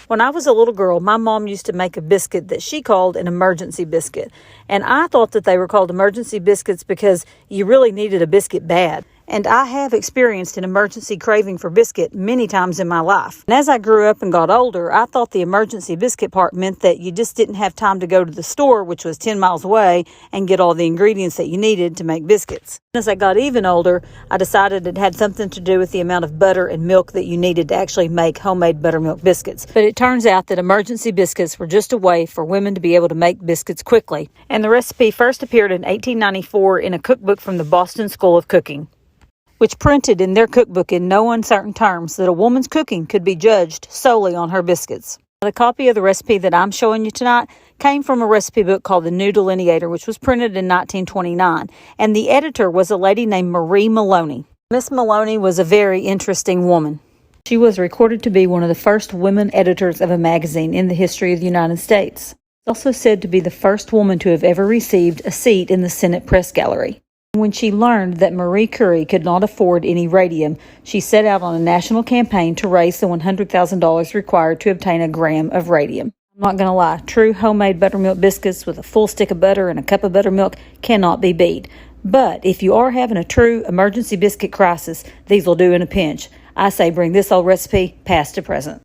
When I was a little girl, my mom used to make a biscuit that she called an emergency biscuit. And I thought that they were called emergency biscuits because you really needed a biscuit bad. And I have experienced an emergency craving for biscuit many times in my life. And as I grew up and got older, I thought the emergency biscuit part meant that you just didn't have time to go to the store, which was 10 miles away, and get all the ingredients that you needed to make biscuits. As I got even older, I decided it had something to do with the amount of butter and milk that you needed to actually make homemade buttermilk biscuits. But it turns out that emergency biscuits were just a way for women to be able to make biscuits quickly. And the recipe first appeared in 1894 in a cookbook from the Boston School of Cooking, which printed in their cookbook in no uncertain terms that a woman's cooking could be judged solely on her biscuits. The copy of the recipe that I'm showing you tonight came from a recipe book called The New Delineator, which was printed in 1929, and the editor was a lady named Marie Maloney. Miss Maloney was a very interesting woman. She was recorded to be one of the first women editors of a magazine in the history of the United States. She's also said to be the first woman to have ever received a seat in the Senate Press Gallery. When she learned that Marie Curie could not afford any radium, she set out on a national campaign to raise the $100,000 required to obtain a gram of radium. I'm not going to lie, true homemade buttermilk biscuits with a full stick of butter and a cup of buttermilk cannot be beat. But if you are having a true emergency biscuit crisis, these will do in a pinch. I say bring this old recipe past to present.